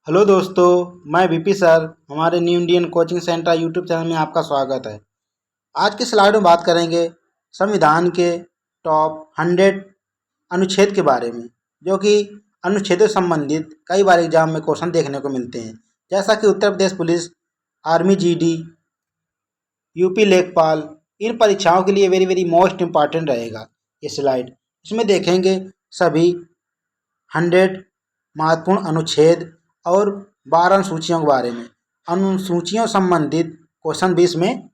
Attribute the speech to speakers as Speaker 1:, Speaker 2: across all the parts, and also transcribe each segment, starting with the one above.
Speaker 1: Hello दोस्तों, मैं BP sir. हमारे new Indian coaching centre YouTube channel में आपका स्वागत है। आज की स्लाइड में बात करेंगे संविधान के टॉप 100 अनुच्छेद के बारे में, जो कि अनुच्छेदों से संबंधित कई बार एग्जाम में क्वेश्चन देखने को मिलते हैं। जैसा कि Uttar Pradesh police, army GD, UP लेखपाल, इन परीक्षाओं के लिए वेरी वेरी मोस्ट इम्पॉर्टेंट रहेगा ये स्लाइड। इसमें देखेंगे सभी 100 महत्वपूर्ण अनुच्छेद और 12 अनुसूचियों के बारे में। अनुसूचियों संबंधित क्वेश्चन भी इसमें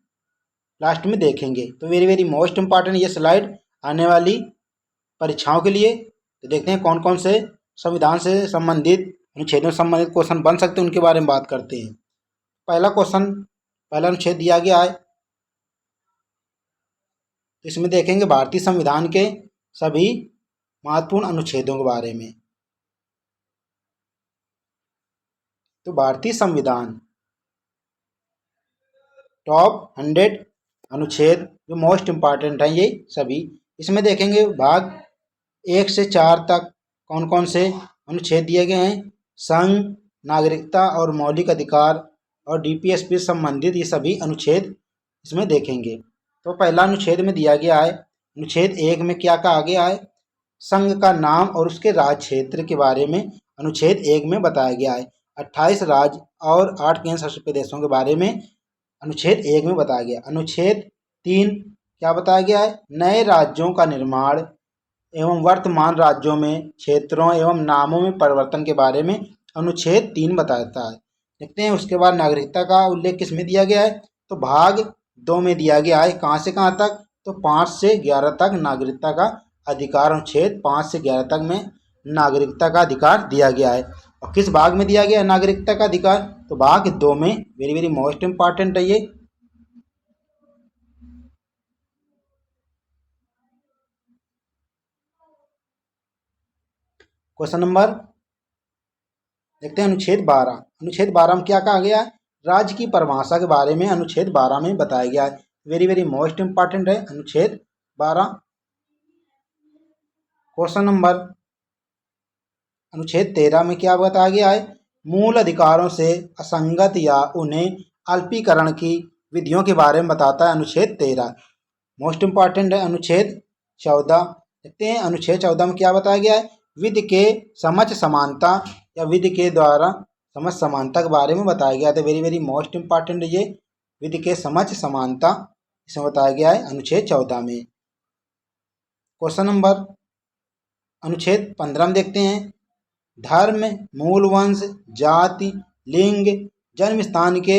Speaker 1: लास्ट में देखेंगे। तो वेरी वेरी मोस्ट इम्पॉर्टेंट ये स्लाइड आने वाली परीक्षाओं के लिए। तो देखते हैं कौन कौन से संविधान से संबंधित अनुच्छेदों से संबंधित क्वेश्चन बन सकते हैं, उनके बारे में बात करते हैं। पहला क्वेश्चन, पहला अनुच्छेद दिया गया है, तो इसमें देखेंगे भारतीय संविधान के सभी महत्वपूर्ण अनुच्छेदों के बारे में। तो भारतीय संविधान टॉप 100 अनुच्छेद जो मोस्ट इम्पॉर्टेंट हैं ये सभी। इसमें देखेंगे भाग 1 से 4 तक कौन कौन से अनुच्छेद दिए गए हैं। संघ, नागरिकता और मौलिक अधिकार और डीपीएसपी से संबंधित ये सभी अनुच्छेद इसमें देखेंगे। तो पहला अनुच्छेद में दिया गया है, अनुच्छेद 1 में क्या कहा गया है, संघ का नाम और उसके राज्य क्षेत्र के बारे में अनुच्छेद 1 में बताया गया है। 28 राज्य और 8 केंद्र शासित प्रदेशों के बारे में अनुच्छेद 1 में बताया गया। अनुच्छेद 3 क्या बताया गया है, नए राज्यों का निर्माण एवं वर्तमान राज्यों में क्षेत्रों एवं नामों में परिवर्तन के बारे में अनुच्छेद 3 बताता है। देखते हैं उसके बाद नागरिकता का उल्लेख किस में दिया गया है, तो भाग 2 में दिया गया है। कहाँ से कहाँ तक, तो 5 से 11 तक नागरिकता का अधिकार, अनुच्छेद 5 से 11 तक में नागरिकता का अधिकार दिया गया है। और किस भाग में दिया गया है नागरिकता का अधिकार, तो भाग 2 में। वेरी वेरी मोस्ट इम्पॉर्टेंट है ये। क्वेश्चन नंबर देखते हैं अनुच्छेद 12। अनुच्छेद 12 में क्या कहा गया है, राज्य की परिभाषा के बारे में अनुच्छेद 12 में बताया गया है। वेरी वेरी मोस्ट इम्पॉर्टेंट है अनुच्छेद 12। क्वेश्चन नंबर अनुच्छेद 13 में क्या बताया गया है, मूल अधिकारों से असंगत या उन्हें अल्पीकरण की विधियों के बारे में बताता है अनुच्छेद 13। मोस्ट इम्पॉर्टेंट है अनुच्छेद 14। देखते हैं अनुच्छेद 14 में क्या बताया गया है, विधि के समक्ष समानता या विधि के द्वारा समक्ष समानता के बारे में बताया गया था। वेरी वेरी मोस्ट इम्पॉर्टेंट है ये, विधि के समक्ष समानता इसमें बताया गया है अनुच्छेद 14 में। क्वेश्चन नंबर अनुच्छेद 15 में देखते हैं, धर्म, मूल वंश, जाति, लिंग, जन्म स्थान के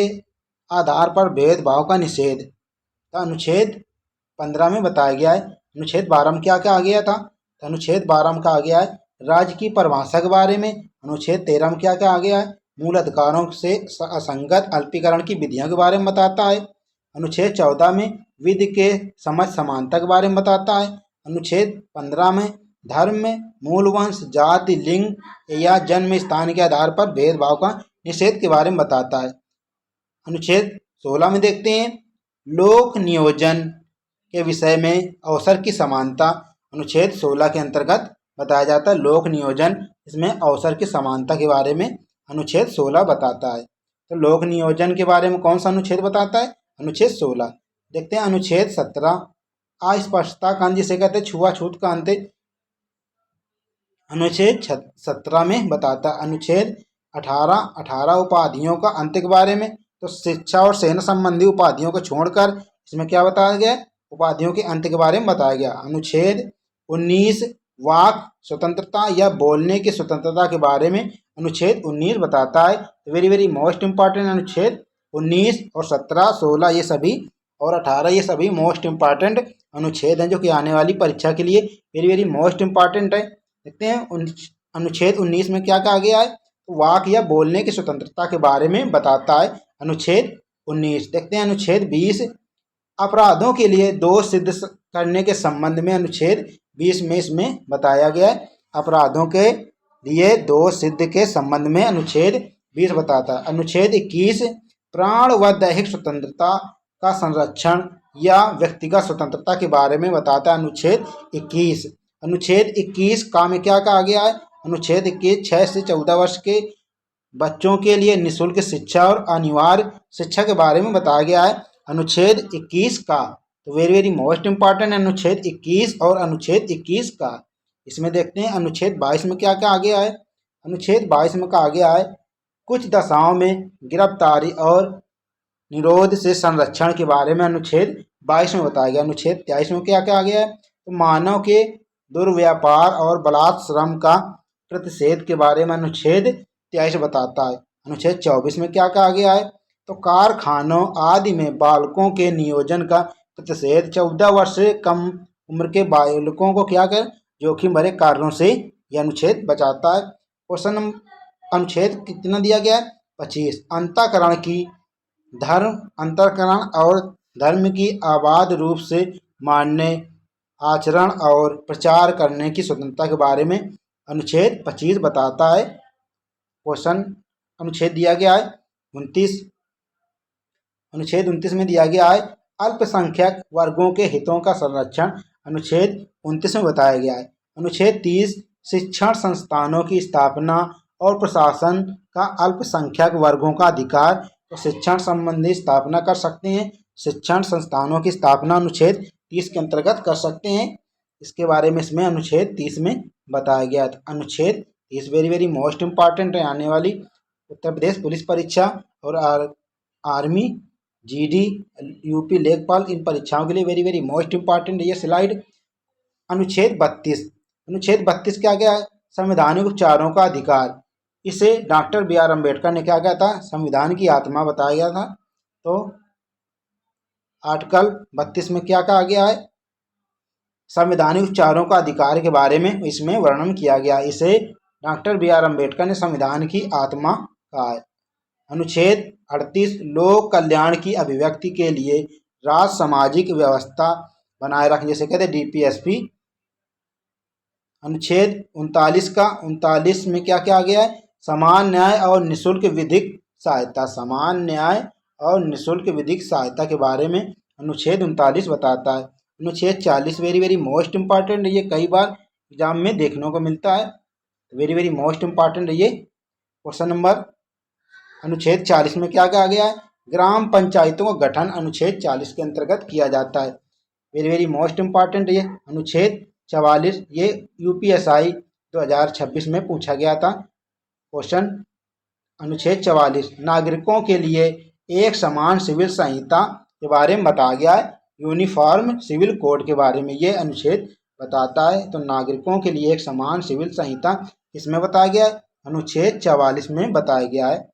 Speaker 1: आधार पर भेदभाव का निषेध। तो अनुच्छेद 15 में बताया गया है। अनुच्छेद 12 में क्या क्या आ गया था, तो अनुच्छेद 12 में कहा गया है राज्य की परिभाषा के बारे में। अनुच्छेद 13 में क्या क्या आ गया है, मूल अधिकारों से असंगत अल्पीकरण की विधियों के बारे में बताता है। अनुच्छेद 14 में विधि के समझ समानता के बारे में बताता है। अनुच्छेद 15 में धर्म, मूल वंश, जाति, लिंग या जन्म स्थान के आधार पर भेदभाव का निषेध के बारे में बताता है। अनुच्छेद 16 में देखते हैं, लोक नियोजन के विषय में अवसर की समानता। अनुच्छेद 16 के अंतर्गत बताया जाता है लोक नियोजन, इसमें अवसर की समानता के बारे में अनुच्छेद 16 बताता है। तो लोक नियोजन के बारे में कौन सा अनुच्छेद बताता है, अनुच्छेद 16। देखते हैं अनुच्छेद 17, अस्पष्टता का अंत जिसे कहते हैं छुआछूत का अंत, अनुच्छेद 17 में बताता है। अनुच्छेद 18 उपाधियों का अंत के बारे में। तो शिक्षा और सेना संबंधी उपाधियों को छोड़कर इसमें क्या बताया गया, उपाधियों के अंत के बारे में बताया गया। अनुच्छेद 19 वाक स्वतंत्रता या बोलने की स्वतंत्रता के बारे में अनुच्छेद 19 बताता है। वेरी वेरी मोस्ट इम्पॉर्टेंट अनुच्छेद 19 और 17, 16 ये सभी और 18 ये सभी मोस्ट इम्पॉर्टेंट अनुच्छेद हैं जो कि आने वाली परीक्षा के लिए वेरी वेरी मोस्ट इम्पॉर्टेंट है। देखते हैं अनुच्छेद 19 में क्या कहा गया है, वाक या बोलने की स्वतंत्रता के बारे में बताता है अनुच्छेद 19। देखते हैं अनुच्छेद 20, अपराधों के लिए दोष सिद्ध करने के संबंध में अनुच्छेद 20 में इसमें बताया गया है। अपराधों के लिए दोष सिद्ध के संबंध में अनुच्छेद 20 बताता है। अनुच्छेद 21, प्राण व दैहिक स्वतंत्रता का संरक्षण या व्यक्तिगत स्वतंत्रता के बारे में बताता है अनुच्छेद 21। अनुच्छेद 21 का में क्या कहा गया है, अनुच्छेद 21 6 से 14 वर्ष के बच्चों के लिए निःशुल्क शिक्षा और अनिवार्य शिक्षा के बारे में बताया गया है अनुच्छेद 21 का। तो वेरी वेरी मोस्ट इंपॉर्टेंट अनुच्छेद 21 और अनुच्छेद 21 का। इसमें देखते हैं अनुच्छेद 22 में क्या क्या आ गया है। अनुच्छेद 22 में कहा गया है कुछ दशाओं में गिरफ्तारी और निरोध से संरक्षण के बारे में अनुच्छेद 22 में बताया गया। अनुच्छेद 23 में क्या क्या आ गया है तो मानव के दुर्व्यापार और बलात् श्रम का प्रतिषेध के बारे में अनुच्छेद 23 बताता है। अनुच्छेद 24 में क्या क्या आ गया है तो कारखानों आदि में बालकों के नियोजन का प्रतिषेध। 14 वर्ष से कम उम्र के बालकों को क्या कर जोखिम भरे कार्यों से यह अनुच्छेद बचाता है। क्वेश्चन अनुच्छेद कितना दिया गया है 25। अंतःकरण की धर्म अंतःकरण और धर्म की अबाध रूप से मानने आचरण और प्रचार करने की स्वतंत्रता के बारे में अनुच्छेद 25 बताता है। क्वेश्चन अनुच्छेद दिया गया है 29। अनुच्छेद 29 में दिया गया है अल्पसंख्यक वर्गों के हितों का संरक्षण अनुच्छेद 29 में बताया गया है। अनुच्छेद 30 शिक्षण संस्थानों की स्थापना और प्रशासन का अल्पसंख्यक वर्गों का अधिकार। तो शिक्षण संबंधी स्थापना कर सकते हैं, शिक्षण संस्थानों की स्थापना अनुच्छेद 30 के अंतर्गत कर सकते हैं। इसके बारे में इसमें अनुच्छेद 30 में बताया गया है। अनुच्छेद 30 वेरी वेरी मोस्ट इंपॉर्टेंट है आने वाली उत्तर प्रदेश पुलिस परीक्षा और आर्मी जीडी यूपी लेखपाल इन परीक्षाओं के लिए वेरी वेरी मोस्ट इंपॉर्टेंट है ये स्लाइड। अनुच्छेद 32। अनुच्छेद 32 क्या गया है संवैधानिक उपचारों का अधिकार। इसे डॉक्टर बी आर अम्बेडकर ने क्या कहा था संविधान की आत्मा बताया गया था। तो आर्टिकल 32 में क्या कहा गया है संवैधानिक उपचारों का अधिकार के बारे में इसमें वर्णन किया गया। इसे डॉक्टर बी आर अम्बेडकर ने संविधान की आत्मा कहा है। अनुच्छेद 38 लोक कल्याण की अभिव्यक्ति के लिए राज्य सामाजिक व्यवस्था बनाए रखने जैसे कहते हैं डीपीएसपी। अनुच्छेद 39 में क्या क्या आ गया है समान न्याय और निःशुल्क विधिक सहायता। समान न्याय और निःशुल्क विधिक सहायता के बारे में अनुच्छेद 39 बताता है। अनुच्छेद 40 वेरी वेरी मोस्ट इंपॉर्टेंट ये कई बार एग्जाम में देखने को मिलता है, वेरी वेरी मोस्ट इंपॉर्टेंट ये क्वेश्चन नंबर। अनुच्छेद 40 में क्या क्या आ गया है ग्राम पंचायतों का गठन अनुच्छेद 40 के अंतर्गत किया जाता है, वेरी वेरी मोस्ट इंपॉर्टेंट ये। अनुच्छेद 44 ये यूपीएसआई 2026 में पूछा गया था क्वेश्चन। अनुच्छेद 44 नागरिकों के लिए एक समान सिविल संहिता के बारे में बताया गया है, यूनिफॉर्म सिविल कोड के बारे में ये अनुच्छेद बताता है। तो नागरिकों के लिए एक समान सिविल संहिता इसमें बताया गया है अनुच्छेद 44 में बताया गया है।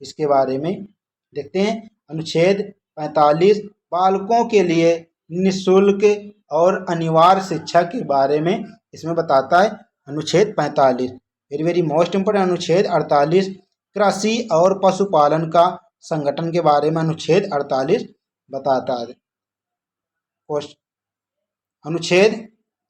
Speaker 1: इसके बारे में देखते हैं अनुच्छेद 45 बालकों के लिए निःशुल्क और अनिवार्य शिक्षा के बारे में इसमें बताता है अनुच्छेद 45। वेरी वेरी मोस्ट इंपोर्टेंट अनुच्छेद 48 कृषि और पशुपालन का संगठन के बारे में अनुच्छेद 48 बताता है। अनुच्छेद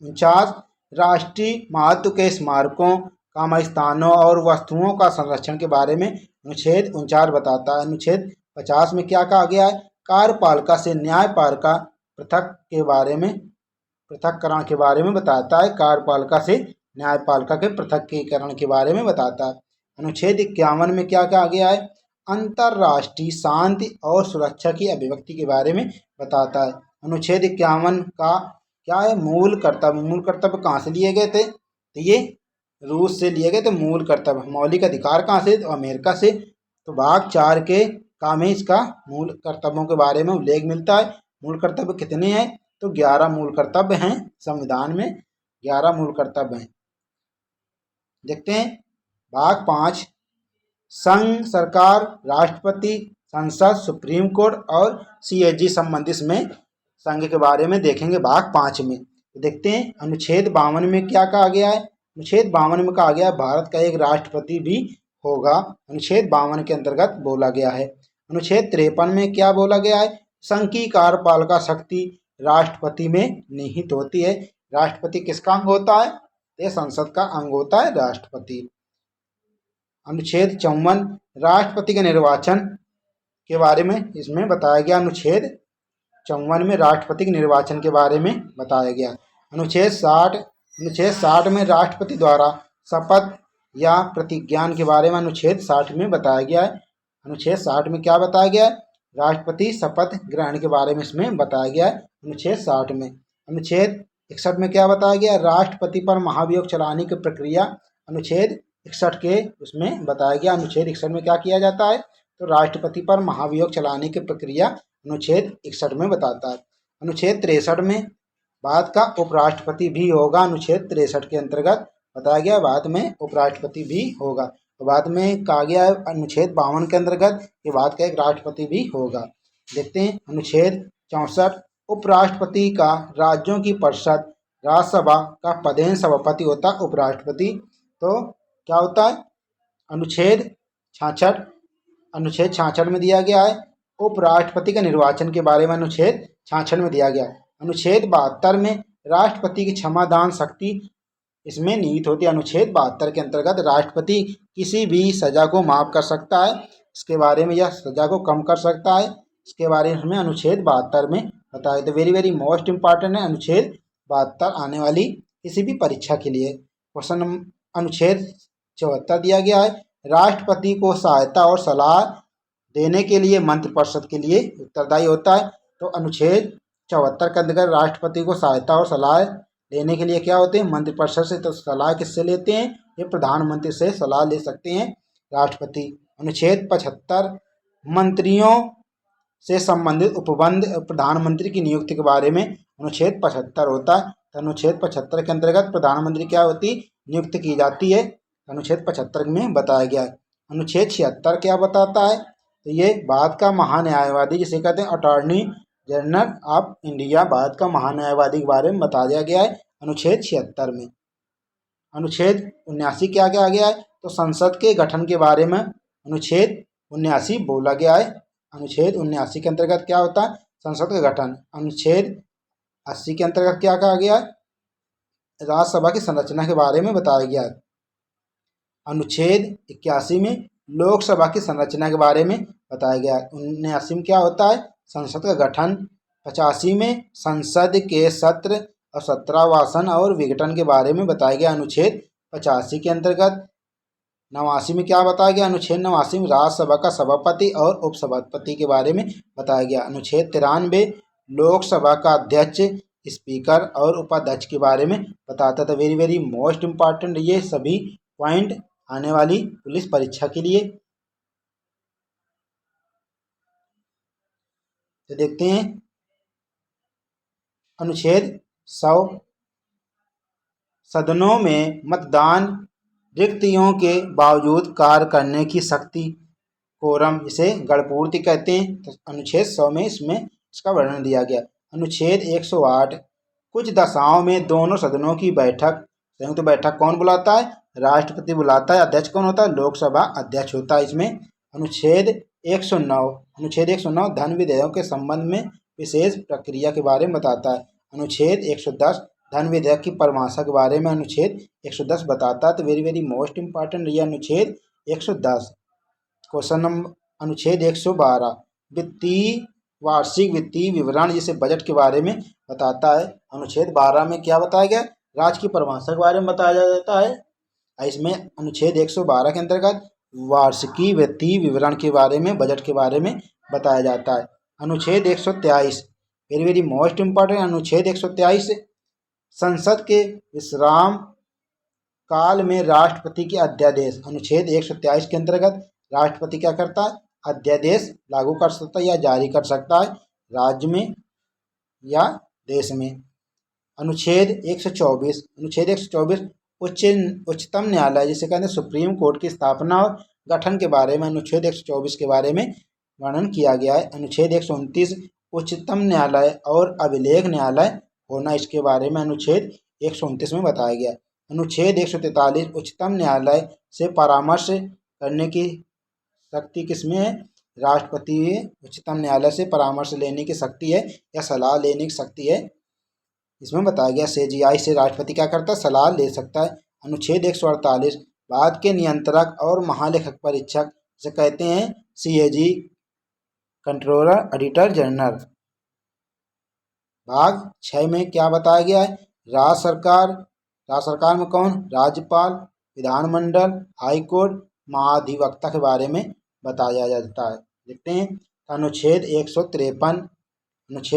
Speaker 1: 49 राष्ट्रीय महत्व के स्मारकों काम स्थानों और वस्तुओं का संरक्षण के बारे में अनुच्छेद 49 बताता है। अनुच्छेद 50 में क्या कहा गया है कार्यपालिका से न्यायपालिका पृथक्करण के बारे में बताता है, कार्यपालिका से न्यायपालिका के पृथक्करण के बारे में बताता है। अनुच्छेद 51 में क्या कहा गया है अंतर्राष्ट्रीय शांति और सुरक्षा की अभिव्यक्ति के बारे में बताता है। अनुच्छेद 51 का क्या है मूल कर्तव्य कहाँ से लिए गए थे तो ये रूस से लिए गए थे मूल कर्तव्य। मौलिक अधिकार कहाँ से तो अमेरिका से। तो भाग 4 के काम में इसका मूल कर्तव्यों के बारे में उल्लेख मिलता है। मूल कर्तव्य कितने हैं तो 11 मूल कर्तव्य हैं, संविधान में 11 मूल कर्तव्य हैं। देखते हैं भाग 5 संघ सरकार राष्ट्रपति संसद सुप्रीम कोर्ट और सीएजी संबंधित में संघ के बारे में देखेंगे भाग 5 में। तो देखते हैं अनुच्छेद 52 में क्या कहा गया है अनुच्छेद 52 में कहा गया है भारत का एक राष्ट्रपति भी होगा, अनुच्छेद 52 के अंतर्गत बोला गया है। अनुच्छेद 53 में क्या बोला गया है संघ की कार्यपालिका शक्ति राष्ट्रपति में निहित होती है। राष्ट्रपति किसका अंग होता है ये संसद का अंग होता है राष्ट्रपति। अनुच्छेद 54 राष्ट्रपति के निर्वाचन के बारे में इसमें बताया गया, अनुच्छेद 54 में राष्ट्रपति के निर्वाचन के बारे में बताया गया। अनुच्छेद 60 में राष्ट्रपति द्वारा शपथ या प्रतिज्ञान के बारे में अनुच्छेद 60 में बताया गया है। अनुच्छेद 60 में क्या बताया गया है? राष्ट्रपति शपथ ग्रहण के बारे में इसमें बताया गया है अनुच्छेद 60 में। अनुच्छेद 61 में क्या बताया गया? राष्ट्रपति पर महाभियोग चलाने की प्रक्रिया अनुच्छेद 61 के उसमें बताया गया। अनुच्छेद 61 में क्या किया जाता है? तो राष्ट्रपति पर महाभियोग चलाने की प्रक्रिया अनुच्छेद 61 में बताता है। अनुच्छेद 63 में भारत का उपराष्ट्रपति भी होगा। अनुच्छेद 63 के अंतर्गत बताया गया भारत में उपराष्ट्रपति भी होगा। तो बाद में कहा गया है अनुच्छेद 52 के अंतर्गत कि भारत का एक राष्ट्रपति भी होगा। देखते हैं अनुच्छेद 64, उपराष्ट्रपति का राज्यों की परिषद राज्यसभा का पदेन सभापति होता है उपराष्ट्रपति। तो क्या होता है? अनुच्छेद 66 में दिया गया है उपराष्ट्रपति के निर्वाचन के बारे में। अनुच्छेद 66 में दिया गया है। अनुच्छेद 72 में राष्ट्रपति की क्षमादान शक्ति इसमें निहित होती है। अनुच्छेद 72 के अंतर्गत राष्ट्रपति किसी भी सजा को माफ कर सकता है, इसके बारे में, या सजा को कम कर सकता है, इसके बारे में अनुच्छेद 72 में बताया। तो वेरी वेरी मोस्ट इंपॉर्टेंट है अनुच्छेद 72 आने वाली किसी भी परीक्षा के लिए। क्वेश्चन अनुच्छेद 74 दिया गया है राष्ट्रपति को सहायता और सलाह देने के लिए मंत्रिपरिषद के लिए उत्तरदायी होता है। तो अनुच्छेद 74 के अंतर्गत राष्ट्रपति को सहायता और सलाह देने के लिए क्या होते हैं? मंत्रिपरिषद से। तो सलाह किससे लेते हैं? ये प्रधानमंत्री से सलाह ले सकते हैं राष्ट्रपति। अनुच्छेद 75 मंत्रियों से संबंधित उपबंध प्रधानमंत्री की नियुक्ति के बारे में अनुच्छेद 75 होता है। तो अनुच्छेद 75 के अंतर्गत प्रधानमंत्री क्या होती? नियुक्त की जाती है। अनुच्छेद 75 में बताया गया है। अनुच्छेद 76 क्या बताता है? तो ये भारत का महान्यायवादी जिसे कहते हैं attorney general of India, Bharat का महान्यायवादी के बारे में बता दिया गया है अनुच्छेद 76 में। अनुच्छेद 79 क्या क्या गया है? तो संसद के गठन के बारे में अनुच्छेद 79 बोला गया है। अनुच्छेद 79 के अंतर्गत क्या होता है? संसद का गठन। अनुच्छेद 80 के अंतर्गत क्या कहा गया है? राज्यसभा की संरचना के बारे में बताया गया है। अनुच्छेद 81 में लोकसभा की संरचना के बारे में बताया गया है। 79 में क्या होता है? संसद का गठन। 85 में संसद के सत्र और सत्रावासन और विघटन के बारे में बताया गया अनुच्छेद 85 के अंतर्गत। 89 में क्या बताया गया? अनुच्छेद 89 में राज्यसभा का सभापति और उपसभापति के बारे में बताया गया। अनुच्छेद 93 लोकसभा का अध्यक्ष, स्पीकर और उपाध्यक्ष के बारे में बताता था। वेरी वेरी मोस्ट इम्पॉर्टेंट ये सभी पॉइंट आने वाली पुलिस परीक्षा के लिए। तो देखते हैं अनुच्छेद 100 सदनों में मतदान रिक्तियों के बावजूद कार्य करने की शक्ति, कोरम, इसे गणपूर्ति कहते हैं। तो अनुच्छेद 100 में इसमें इसका वर्णन दिया गया। अनुच्छेद 108 कुछ दशाओं में दोनों सदनों की बैठक, संयुक्त बैठक कौन बुलाता है? राष्ट्रपति बुलाता है। अध्यक्ष कौन होता है? लोकसभा अध्यक्ष होता है इसमें। अनुच्छेद 109 धन विधेयकों के संबंध में विशेष प्रक्रिया के बारे में बताता है। अनुच्छेद 110 धन विधेयक की परिभाषा के बारे में अनुच्छेद 110 बताता है। तो वेरी वेरी मोस्ट इंपॉर्टेंट ये अनुच्छेद 110। क्वेश्चन नंबर अनुच्छेद 112 वित्तीय वार्षिक वित्तीय विवरण जिसे बजट के बारे में बताता है। अनुच्छेद 12 में क्या बताया गया? राज्य की परिभाषा के बारे में बताया जाता है। इसमें अनुच्छेद 112 के अंतर्गत वार्षिकी वित्तीय विवरण के बारे में, बजट के बारे में बताया जाता है। अनुच्छेद 123 वेरी वेरी मोस्ट इंपॉर्टेंट। अनुच्छेद 123 संसद के विश्राम काल में राष्ट्रपति के अध्यादेश। अनुच्छेद 123 के अंतर्गत राष्ट्रपति क्या करता है? अध्यादेश लागू कर सकता है या जारी कर सकता है राज्य में या देश में। अनुच्छेद 124 उच्चतम न्यायालय जिसे कहते हैं सुप्रीम कोर्ट की स्थापना और गठन के बारे में अनुच्छेद 124 के बारे में वर्णन किया गया है। अनुच्छेद 129 उच्चतम न्यायालय और अभिलेख न्यायालय होना, इसके बारे में अनुच्छेद 129 में बताया गया। अनुच्छेद 143 उच्चतम न्यायालय से परामर्श करने की शक्ति किसमें है? राष्ट्रपति में उच्चतम न्यायालय से परामर्श लेने की शक्ति है या सलाह लेने की शक्ति है, इसमें बताया गया। सीजीआई से राष्ट्रपति क्या करता है? सलाह ले सकता है। अनुच्छेद 148 भारत के नियंत्रक और महालेखक परीक्षक से कहते हैं सीएजी, कंट्रोलर ऑडिटर जनरल। भाग 6 में क्या बताया गया है? राज्य सरकार में कौन? राज्यपाल, विधानमंडल, हाई कोर्ट, महाधिवक्ता के बारे में बताया जाता है। देखते हैं अनुच्छेद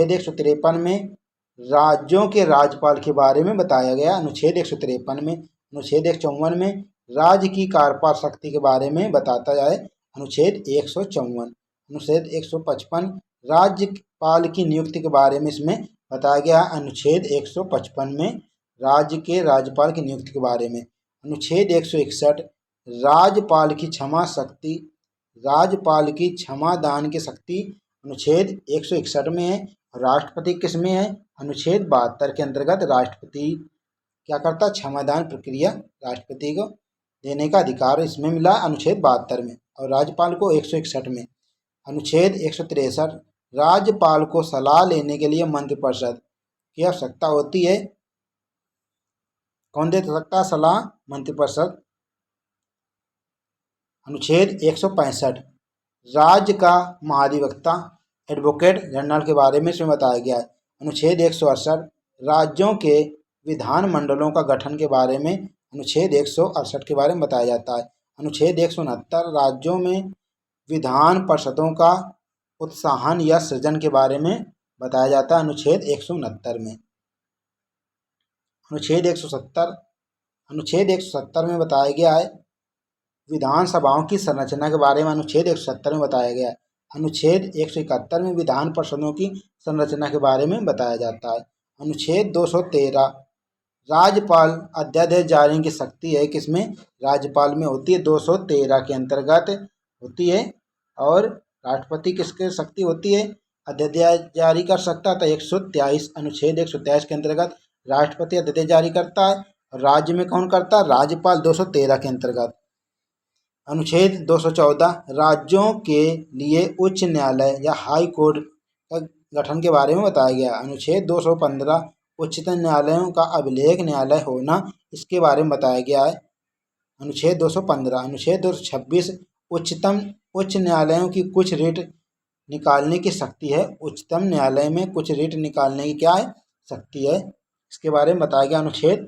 Speaker 1: 153 में राज्यों के राज्यपाल के बारे में बताया गया। अनुच्छेद 153 में, अनुच्छेद 154 में राज्य की कार्यपाल शक्ति के बारे में बताता है। अनुच्छेद 154, अनुच्छेद 155 राज्यपाल की नियुक्ति के बारे में इसमें बताया गया। अनुच्छेद 155 में राज्य के राज्यपाल की नियुक्ति के बारे में। अनुच्छेद 161 राज्यपाल की क्षमा शक्ति, राज्यपाल की क्षमा दान की शक्ति अनुच्छेद 161 में है। राष्ट्रपति किस में है? अनुच्छेद 72 के अंतर्गत राष्ट्रपति क्या करता है? क्षमादान प्रक्रिया राष्ट्रपति को देने का अधिकार इसमें मिला अनुच्छेद 72 में, और राज्यपाल को 161 में। अनुच्छेद 163 राज्यपाल को सलाह लेने के लिए मंत्रिपरिषद की आवश्यकता होती है। कौन दे सकता है सलाह? मंत्रिपरिषद। अनुच्छेद 165 राज्य का महाधिवक्ता, एडवोकेट जनरल के बारे में इसमें बताया गया है। अनुच्छेद 168 राज्यों के विधानमंडलों का गठन के बारे में अनुच्छेद 168 के बारे में बताया जाता है। अनुच्छेद 169 राज्यों में विधान परिषदों का उत्साहन या सृजन के बारे में बताया जाता है। अनुच्छेद 169 में। अनुच्छेद 170 में बताया गया है विधानसभाओं की संरचना के बारे में। अनुच्छेद 170 में बताया गया है। अनुच्छेद 171 में विधान परिषदों की संरचना के बारे में बताया जाता है। अनुच्छेद 213 राज्यपाल अध्यादेश जारी की शक्ति है किसमें? राज्यपाल में होती है, 213 के अंतर्गत होती है। और राष्ट्रपति किसके शक्ति होती है? अध्यादेश जारी कर सकता है। तो 123 अनुच्छेद 123 के अंतर्गत राष्ट्रपति अध्यादेश जारी करता है, और राज्य में कौन करता है? राज्यपाल, 213 के अंतर्गत। अनुच्छेद 214 राज्यों के लिए उच्च न्यायालय या हाई कोर्ट का गठन के बारे में बताया गया। अनुच्छेद 215 उच्चतम न्यायालयों का अभिलेख न्यायालय होना, इसके बारे में बताया गया है। अनुच्छेद 215। अनुच्छेद 226 उच्च न्यायालयों की कुछ रिट निकालने की शक्ति है। उच्चतम न्यायालय में कुछ रिट निकालने की क्या है? शक्ति है, इसके बारे में बताया गया अनुच्छेद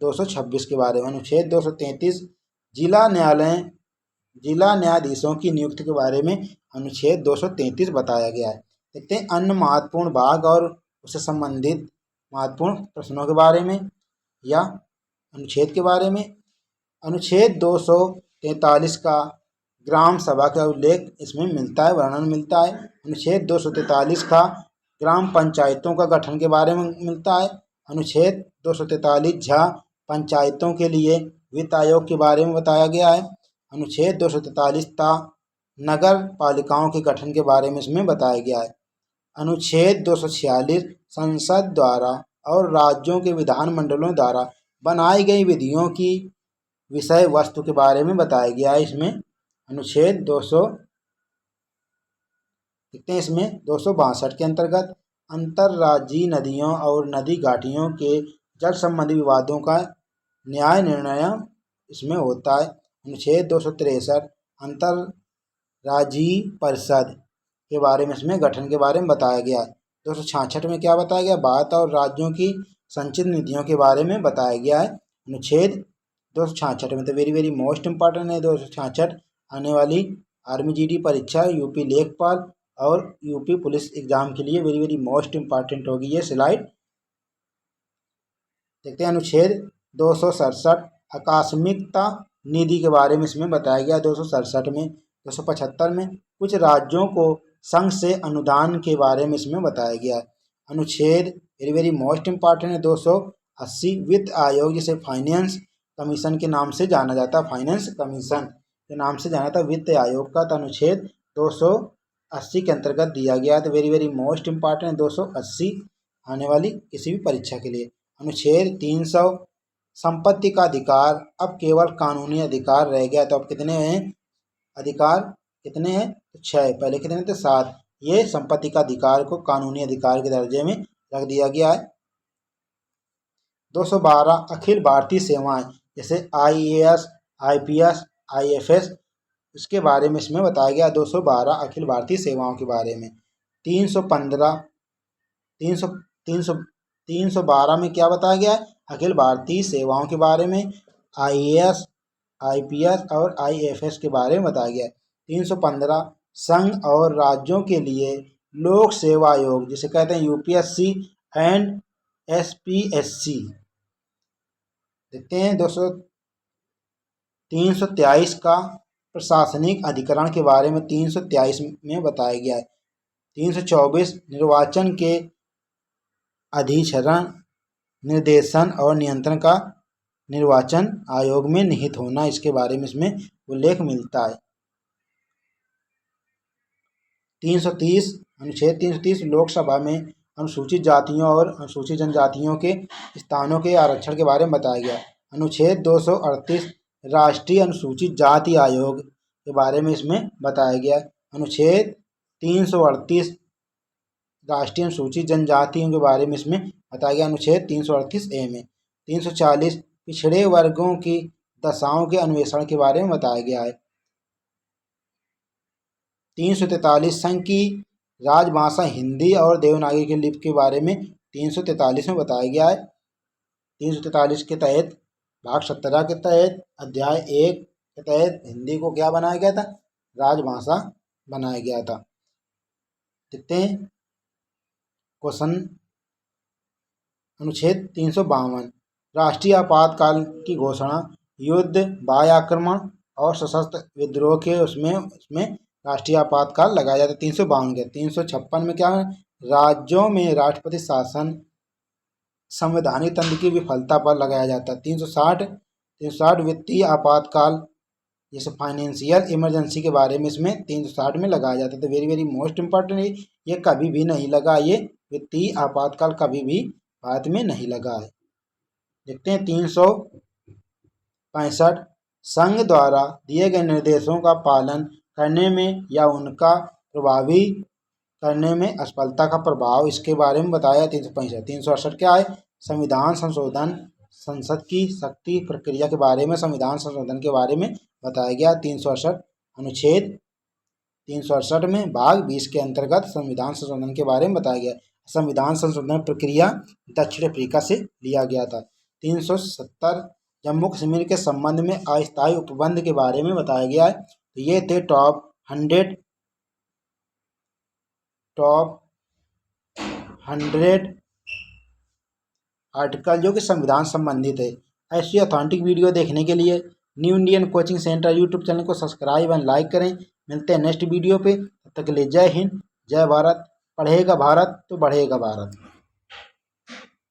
Speaker 1: 226 के बारे में। अनुच्छेद 233 जिला न्यायाधीशों की नियुक्ति के बारे में अनुच्छेद 233 बताया गया है। देखते हैं अन्य महत्वपूर्ण भाग और उससे संबंधित महत्वपूर्ण प्रश्नों के बारे में या अनुच्छेद के बारे में। अनुच्छेद 243 का ग्राम सभा का उल्लेख इसमें मिलता है, वर्णन मिलता है। अनुच्छेद 243 का ग्राम पंचायतों का गठन के बारे में मिलता है। अनुच्छेद 243 झा पंचायतों के लिए वित्त आयोग के बारे में बताया गया है। अनुच्छेद 243 ता नगर पालिकाओं के गठन के बारे में इसमें बताया गया है। अनुच्छेद 246 संसद द्वारा और राज्यों के विधानमंडलों द्वारा बनाई गई विधियों की विषय वस्तु के बारे में बताया गया है। इसमें अनुच्छेद 262 के अंतर्गत अंतर्राज्यीय नदियों और नदी घाटियों के जल संबंधी विवादों का न्याय निर्णय इसमें होता है। अनुच्छेद 263 अंतर्राज्यीय परिषद के बारे में इसमें गठन के बारे में बताया गया है। 266 में क्या बताया गया? भारत और राज्यों की संचित निधियों के बारे में बताया गया है। अनुच्छेद 266 में तो वेरी मोस्ट इम्पॉर्टेंट है। 266 आने वाली आर्मी जीडी परीक्षा, यूपी लेखपाल और यूपी पुलिस एग्जाम के लिए वेरी मोस्ट इम्पॉर्टेंट होगी ये स्लाइड। देखते हैं अनुच्छेद 267 आकस्मिकता निधि के बारे में इसमें बताया गया 267 में। 275 में कुछ राज्यों को संघ से अनुदान के बारे में इसमें बताया गया है। अनुच्छेद वेरी मोस्ट इम्पॉर्टेंट है 280 वित्त आयोग, जिसे फाइनेंस कमीशन के नाम से जाना जाता है, फाइनेंस कमीशन के नाम से जाना था वित्त आयोग का। तो अनुच्छेद 280 के अंतर्गत दिया गया है। तो वेरी मोस्ट इम्पॉर्टेंट है 280 आने वाली किसी भी परीक्षा के लिए। अनुच्छेद 300 संपत्ति का अधिकार अब केवल कानूनी अधिकार रह गया। तो अब कितने हैं अधिकार? कितने हैं? तो 6, पहले कितने थे? 7। ये संपत्ति का अधिकार को कानूनी अधिकार के दर्जे में रख दिया गया है। 212 अखिल भारतीय सेवाएं, जैसे IAS, IPS, IFS, इसके बारे में इसमें बताया गया 212 अखिल भारतीय सेवाओं के बारे में। 312 में क्या बताया गया? अखिल भारतीय सेवाओं के बारे में। IAS, IPS और IFS के बारे में बताया गया है। 315 संघ और राज्यों के लिए लोक सेवा आयोग जिसे कहते हैं UPSC एंड SPSC। देखते हैं 323 का प्रशासनिक अधिकरण के बारे में 323 में बताया गया है। 324 निर्वाचन के अधिचरण निर्देशन और नियंत्रण का निर्वाचन आयोग में निहित होना, इसके बारे में इसमें उल्लेख मिलता है। 330 अनुच्छेद 330 लोकसभा में अनुसूचित जातियों और अनुसूचित जनजातियों के स्थानों के आरक्षण के बारे में बताया गया। अनुच्छेद 238 राष्ट्रीय अनुसूचित जाति आयोग के बारे में इसमें बताया गया। अनुच्छेद 338 राष्ट्रीय अनुसूचित जनजातियों के बारे में इसमें बताया गया। अनुच्छेद 338A में 340 पिछड़े वर्गों की दशाओं के अन्वेषण के बारे में बताया गया है। 343 संघ की राजभाषा हिंदी और देवनागरी की लिपि के बारे में 343 में बताया गया है। 343 के तहत भाग 17 के तहत अध्याय 1 के तहत हिंदी को क्या बनाया गया था? राजभाषा बनाया गया था। देखते हैं क्वेश्चन। अनुच्छेद 352 राष्ट्रीय आपातकाल की घोषणा युद्ध, वायु आक्रमण और सशस्त्र विद्रोह के उसमें राष्ट्रीय आपातकाल लगाया जाता है। 352 के 356 में क्या है? राज्यों में राष्ट्रपति शासन संवैधानिक तंत्र की विफलता पर लगाया जाता है। 360 वित्तीय आपातकाल जैसे फाइनेंशियल इमरजेंसी के बारे में इसमें 360 में लगाया जाता है। तो वेरी वेरी मोस्ट इम्पॉर्टेंट है, ये कभी भी नहीं लगा, ये वित्तीय आपातकाल कभी भी भारत में नहीं लगा है। देखते हैं 365 संघ द्वारा दिए गए निर्देशों का पालन करने में या उनका प्रभावी करने में असफलता का प्रभाव, इसके बारे में बताया। 365 368 क्या है? संविधान संशोधन, संसद की शक्ति प्रक्रिया के बारे में संविधान संशोधन के बारे में बताया गया। 368 अनुच्छेद 368 में भाग 20 के अंतर्गत संविधान संशोधन के बारे में बताया गया। संविधान संशोधन प्रक्रिया दक्षिण अफ्रीका से लिया गया था। 370 जम्मू कश्मीर के संबंध में अस्थायी उपबंध के बारे में बताया गया है। तो ये थे टॉप 100 आर्टिकल जो कि संविधान संबंधित है। ऐसी ऑथेंटिक वीडियो देखने के लिए new Indian coaching centre YouTube channel को सब्सक्राइब एंड लाइक करें। मिलते हैं नेक्स्ट वीडियो पे, तब तक के लिए जय हिंद, जय भारत। पढ़ेगा भारत तो बढ़ेगा भारत।